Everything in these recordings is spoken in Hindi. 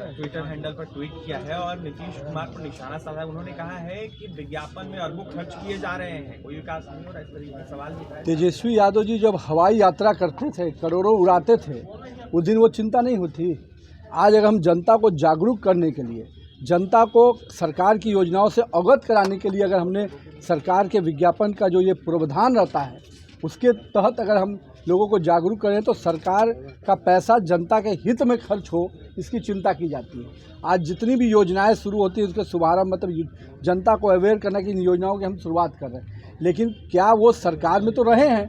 ट्विटर हैंडल पर ट्वीट किया है और नीतीश कुमार पर निशाना साधा। उन्होंने कहा है कि विज्ञापन में अरबों खर्च किए जा रहे हैं, कोई विकास नहीं हो रहा, इस तरीके का सवाल भी था। तेजस्वी यादव जी जब हवाई यात्रा करते थे, करोड़ों उड़ाते थे, उस दिन वो चिंता नहीं होती। आज अगर हम जनता को जागरूक करने के लिए, जनता को सरकार की योजनाओं से अवगत कराने के लिए अगर हमने सरकार के विज्ञापन का जो ये प्रावधान रहता है उसके तहत अगर हम लोगों को जागरूक करें तो सरकार का पैसा जनता के हित में खर्च हो, इसकी चिंता की जाती है। आज जितनी भी योजनाएं शुरू होती है उसके शुभारंभ मतलब जनता को अवेयर करने की इन योजनाओं की हम शुरुआत कर रहे हैं, लेकिन क्या वो सरकार में तो रहे हैं,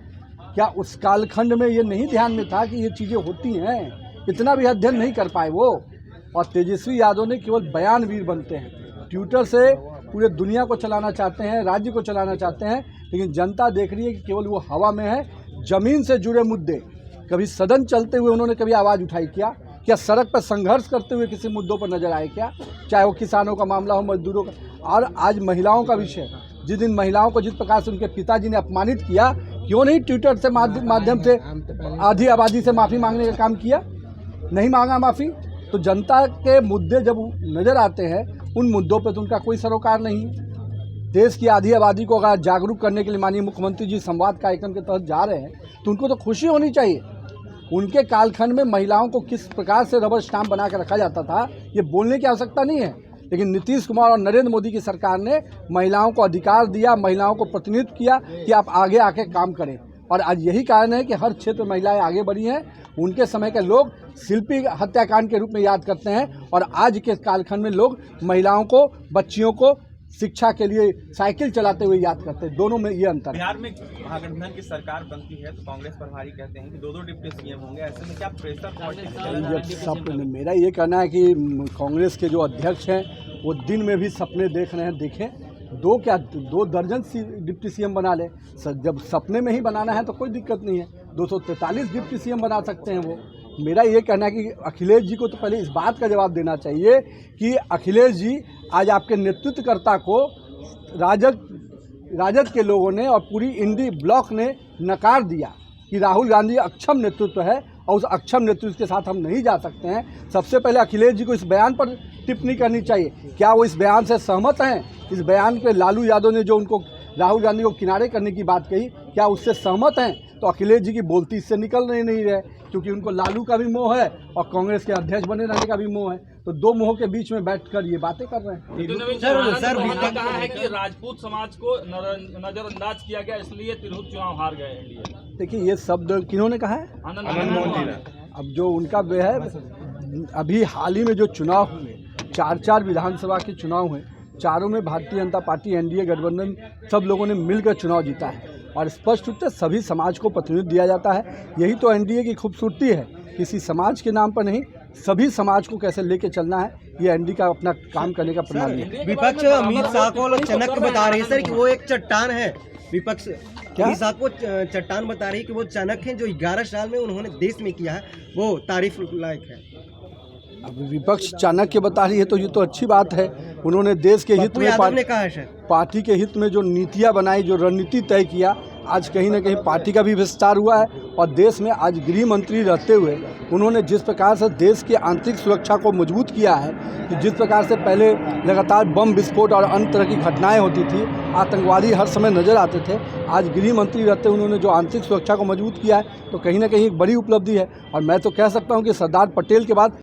क्या उस कालखंड में ये नहीं ध्यान में था कि ये चीज़ें होती हैं? इतना भी अध्ययन नहीं कर पाए वो। और तेजस्वी यादव ने केवल बयानवीर बनते हैं, ट्विटर से पूरे दुनिया को चलाना चाहते हैं, राज्य को चलाना चाहते हैं, लेकिन जनता देख रही है कि केवल वो हवा में है। ज़मीन से जुड़े मुद्दे कभी सदन चलते हुए उन्होंने कभी आवाज़ उठाई क्या सड़क पर संघर्ष करते हुए किसी मुद्दों पर नजर आए क्या? चाहे वो किसानों का मामला हो, मजदूरों का, और आज महिलाओं का विषय, जिस दिन महिलाओं को जिस प्रकार से उनके पिताजी ने अपमानित किया, क्यों नहीं ट्विटर से माध्यम से आधी आबादी से माफ़ी मांगने का काम किया? नहीं मांगा माफ़ी। तो जनता के मुद्दे जब नज़र आते हैं, उन मुद्दों पर तो उनका कोई सरोकार नहीं। देश की आधी आबादी को अगर जागरूक करने के लिए माननीय मुख्यमंत्री जी संवाद कार्यक्रम के तहत जा रहे हैं तो उनको तो खुशी होनी चाहिए। उनके कालखंड में महिलाओं को किस प्रकार से रबर स्टाम्प बना कर रखा जाता था, ये बोलने की आवश्यकता नहीं है, लेकिन नीतीश कुमार और नरेंद्र मोदी की सरकार ने महिलाओं को अधिकार दिया, महिलाओं को प्रतिनिधित्व किया कि आप आगे आके काम करें। और आज यही कारण है कि हर क्षेत्र में महिलाएं आगे बढ़ी हैं। उनके समय के लोग शिल्पी हत्याकांड के रूप में याद करते हैं और आज के कालखंड में लोग महिलाओं को, बच्चियों को शिक्षा के लिए साइकिल चलाते हुए याद करते हैं। दोनों में ये अंतर है। बिहार में महागठबंधन की सरकार बनती है तो कांग्रेस प्रभारी कहते हैं कि दो डिप्टी सीएम होंगे, ऐसे में क्या प्रेशर? मेरा ये कहना है कि कांग्रेस के जो अध्यक्ष हैं वो दिन में भी सपने देख रहे हैं। देखें, दो दर्जन डिप्टी सीएम बना ले। जब सपने में ही बनाना है तो कोई दिक्कत नहीं है, 243 डिप्टी सीएम बना सकते हैं वो। मेरा ये कहना है कि अखिलेश जी को तो पहले इस बात का जवाब देना चाहिए कि अखिलेश जी, आज आपके नेतृत्वकर्ता को राजद के लोगों ने और पूरी इंडी ब्लॉक ने नकार दिया कि राहुल गांधी अक्षम नेतृत्व है और उस अक्षम नेतृत्व के साथ हम नहीं जा सकते हैं। सबसे पहले अखिलेश जी को इस बयान पर टिप्पणी करनी चाहिए। क्या वो इस बयान से सहमत हैं? इस बयान पे लालू यादव ने जो उनको राहुल गांधी को किनारे करने की बात कही, क्या उससे सहमत हैं? तो अखिलेश जी की बोलती इससे निकल नहीं रहे, क्योंकि उनको लालू का भी मोह है और कांग्रेस के अध्यक्ष बने रहने का भी मोह है। तो दो मोह के बीच में बैठकर ये बातें कर रहे हैं। सर कहा है कि राजपूत समाज को नजरअंदाज किया गया, इसलिए तिरहुत चुनाव हार गए एनडीए। देखिए, ये शब्द किन्होंने कहा है? आनंद मोहन। अब जो उनका वे है, अभी हाल ही में जो चुनाव हुए, 4 विधानसभा के चुनाव हुए, चारों में भारतीय जनता पार्टी, एनडीए गठबंधन, सब लोगों ने मिलकर चुनाव जीता है और स्पष्ट रूप से सभी समाज को प्रतिनिधित्व दिया जाता है। यही तो एनडीए की खूबसूरती है, किसी समाज के नाम पर नहीं, सभी समाज को कैसे लेके चलना है, ये एनडीए का अपना काम करने का प्रणाली है। विपक्ष अमित शाह को चनक बता रही है सर कि वो एक चट्टान है। विपक्ष अमित शाह को चट्टान बता रही है कि वो चाणक है, जो 11 साल में उन्होंने देश में किया है, वो तारीफ लायक है। अब विपक्ष चाणक्य बता रही है तो ये तो अच्छी बात है। उन्होंने देश के हित में, पार्टी के हित में जो नीतियां बनाई, जो रणनीति तय किया, आज कहीं ना कहीं पार्टी का भी विस्तार हुआ है। और देश में आज गृह मंत्री रहते हुए उन्होंने जिस प्रकार से देश की आंतरिक सुरक्षा को मजबूत किया है, कि जिस प्रकार से पहले लगातार बम विस्फोट और अन्य तरह की घटनाएं होती थी, आतंकवादी हर समय नजर आते थे, आज गृह मंत्री रहते हुए उन्होंने जो आंतरिक सुरक्षा को मजबूत किया है, तो कहीं ना कहीं एक बड़ी उपलब्धि है। और मैं तो कह सकता हूँ कि सरदार पटेल के बाद